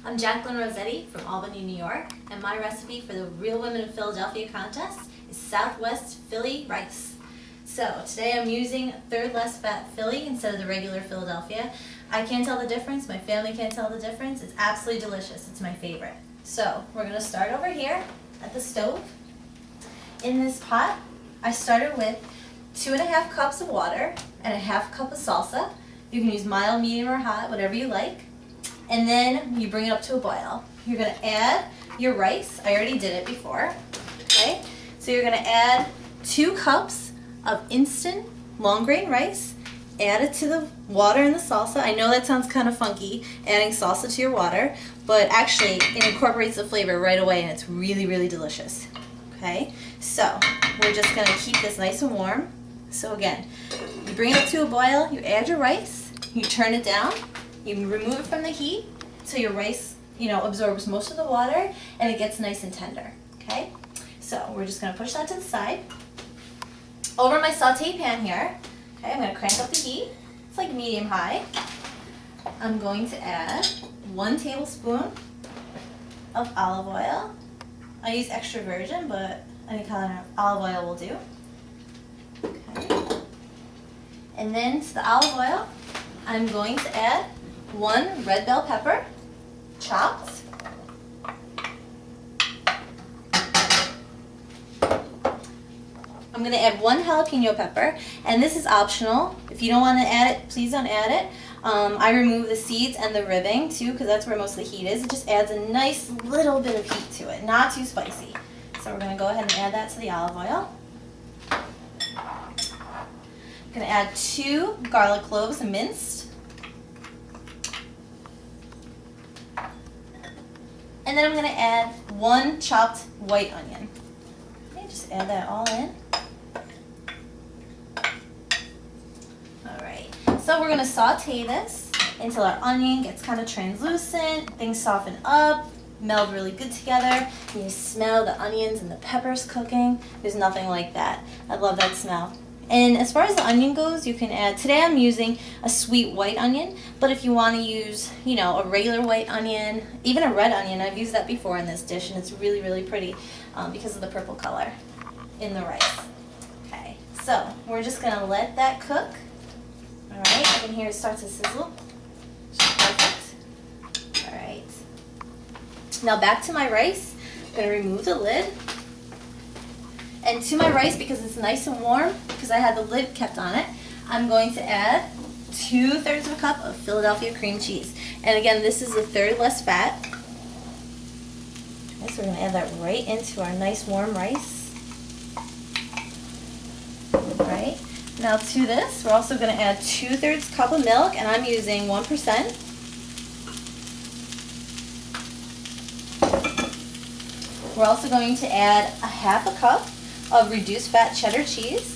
I'm Jacqueline Rossetti from Albany, New York, and my recipe for the Real Women of Philadelphia contest is Southwest Philly rice. So today I'm using third less fat Philly instead of the regular Philadelphia. I can't tell the difference, my family can't tell the difference. It's absolutely delicious, it's my favorite. So we're gonna start over here at the stove. In this pot, I started with 2.5 cups of water and a half cup of salsa. You can use mild, medium, or hot, whatever you like. And then you bring it up to a boil. You're gonna add your rice. I already did it before, okay? So you're gonna add 2 cups of instant long grain rice, add it to the water and the salsa. I know that sounds kind of funky, adding salsa to your water, but actually it incorporates the flavor right away and it's really, really delicious, okay? So we're just gonna keep this nice and warm. So again, you bring it up to a boil, you add your rice, you turn it down, you remove it from the heat so your rice, absorbs most of the water and it gets nice and tender, okay? So we're just gonna push that to the side. Over my saute pan here, okay, I'm gonna crank up the heat. It's like medium high. I'm going to add 1 tablespoon of olive oil. I use extra virgin, but any kind of olive oil will do. Okay. And then to the olive oil, I'm going to add 1 red bell pepper, chopped. I'm going to add 1 jalapeno pepper, and this is optional. If you don't want to add it, please don't add it. I remove the seeds and the ribbing too, because that's where most of the heat is. It just adds a nice little bit of heat to it, not too spicy. So we're going to go ahead and add that to the olive oil. I'm going to add 2 garlic cloves minced. And then I'm going to add 1 chopped white onion. Okay, just add that all in. Alright, so we're going to saute this until our onion gets kind of translucent, things soften up, meld really good together. You smell the onions and the peppers cooking. There's nothing like that. I love that smell. And as far as the onion goes, you can add, today I'm using a sweet white onion, but if you want to use, a regular white onion, even a red onion, I've used that before in this dish and it's really, really pretty because of the purple color in the rice. Okay, so we're just going to let that cook. Alright, you can hear it start to sizzle. Perfect. Alright. Now back to my rice. I'm going to remove the lid. And to my rice, because it's nice and warm, because I had the lid kept on it, I'm going to add 2/3 of a cup of Philadelphia cream cheese. And again, this is a third less fat. Okay, so we're going to add that right into our nice warm rice. Alright, now to this, we're also going to add 2/3 cup of milk, and I'm using 1%. We're also going to add a half a cup of reduced fat cheddar cheese.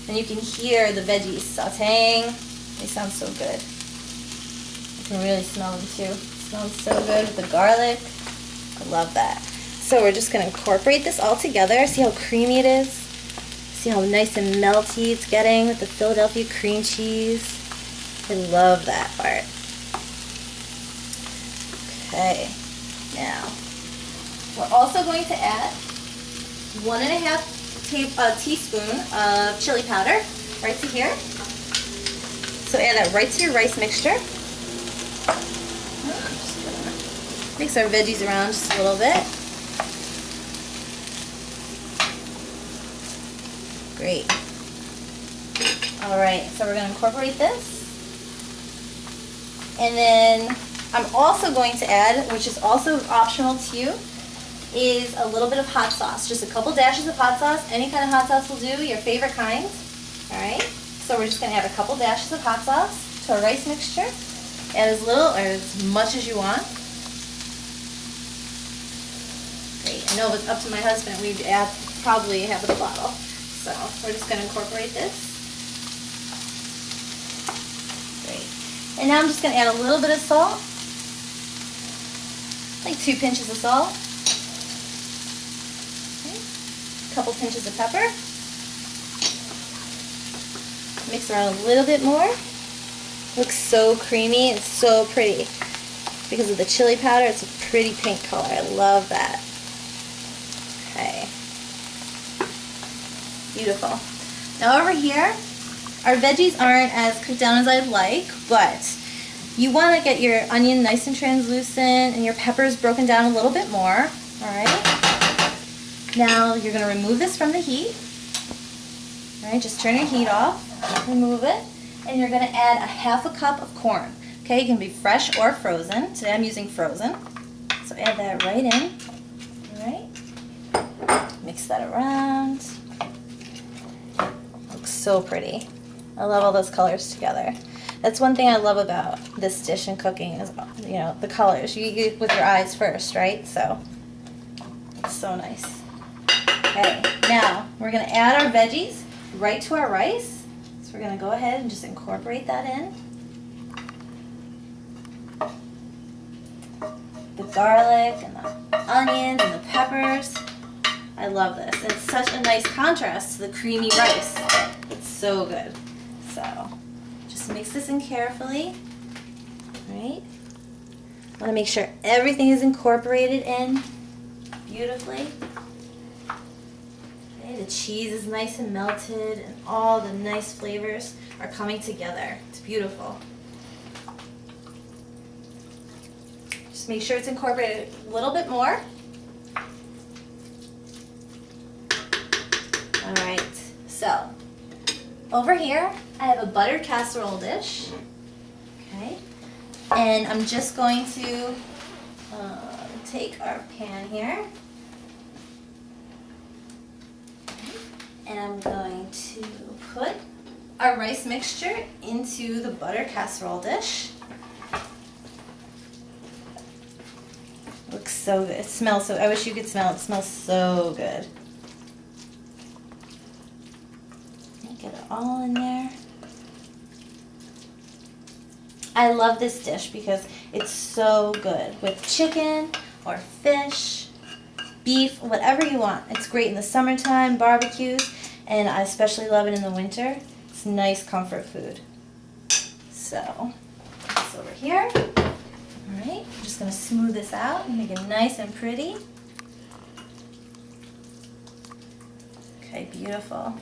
And you can hear the veggies sauteing. They sound so good. You can really smell them too. It smells so good with the garlic. I love that. So we're just going to incorporate this all together. See how creamy it is? See how nice and melty it's getting with the Philadelphia cream cheese? I love that part. Okay, now we're also going to add 1.5 teaspoon of chili powder right to here. So add that right to your rice mixture. Mix our veggies around just a little bit. Great. Alright, so we're going to incorporate this. And then I'm also going to add, which is also optional to you, is a little bit of hot sauce. Just a couple dashes of hot sauce. Any kind of hot sauce will do, your favorite kind. Alright, so we're just going to add a couple dashes of hot sauce to our rice mixture. Add as little or as much as you want. Great. I know if it's up to my husband, we'd add probably half of the bottle. So we're just going to incorporate this. Great. And now I'm just going to add a little bit of salt. Like 2 pinches of salt. Couple pinches of pepper. Mix around a little bit more. Looks so creamy and so pretty. because of the chili powder. It's a pretty pink color. I love that. Okay. Beautiful. Now over here, our veggies aren't as cooked down as I'd like, but you want to get your onion nice and translucent and your peppers broken down a little bit more. Alright? Now you're going to remove this from the heat. Alright, just turn your heat off, remove it, and you're going to add a half a cup of corn. Okay, it can be fresh or frozen. Today I'm using frozen. So add that right in. Alright? Mix that around. Looks so pretty. I love all those colors together. That's one thing I love about this dish and cooking is, you know, the colors. You eat with your eyes first, right? So, it's so nice. Okay, now we're going to add our veggies right to our rice. So we're going to go ahead and just incorporate that in. The garlic and the onions and the peppers. I love this. It's such a nice contrast to the creamy rice. It's so good. So, just mix this in carefully. Right? Want to make sure everything is incorporated in beautifully. Okay, the cheese is nice and melted and all the nice flavors are coming together. It's beautiful. Just make sure it's incorporated a little bit more. Alright, so over here I have a buttered casserole dish. Okay, and I'm just going to take our pan here. And I'm going to put our rice mixture into the buttered casserole dish. Looks so good. It smells so, I wish you could smell it. It smells so good. Get it all in there. I love this dish because it's so good with chicken or fish, beef, whatever you want. It's great in the summertime, barbecues, and I especially love it in the winter. It's nice comfort food. So, put this over here. Alright, I'm just going to smooth this out and make it nice and pretty. Okay, beautiful.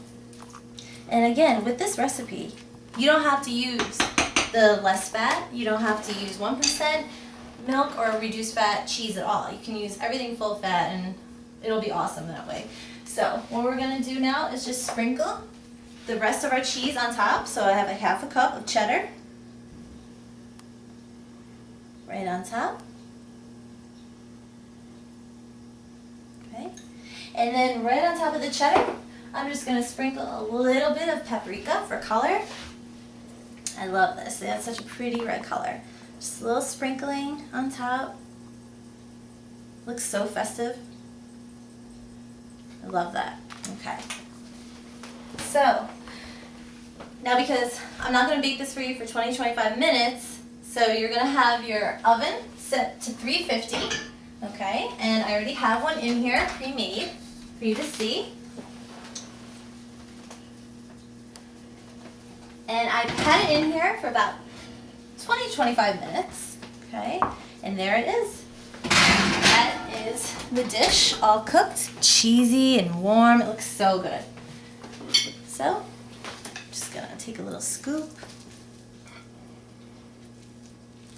And again, with this recipe, you don't have to use the less fat. You don't have to use 1% milk or reduced fat cheese at all. You can use everything full fat and it'll be awesome that way. So what we're going to do now is just sprinkle the rest of our cheese on top. So I have a half a cup of cheddar right on top. Okay. And then right on top of the cheddar, I'm just going to sprinkle a little bit of paprika for color. I love this. It has such a pretty red color. Just a little sprinkling on top. Looks so festive. I love that. Okay. So, now because I'm not going to bake this for you for 20-25 minutes, so you're going to have your oven set to 350. Okay, and I already have one in here pre-made for you to see. And I've had it in here for about 20-25 minutes, okay, and there it is. That is the dish, all cooked, cheesy and warm. It looks so good. So, I'm just gonna take a little scoop.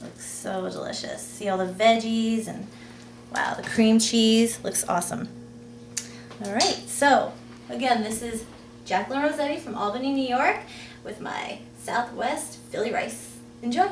Looks so delicious. See all the veggies and wow, the cream cheese looks awesome. All right, so again, this is Jacqueline Rossetti from Albany, New York, with my Southwest Philly rice. Enjoy!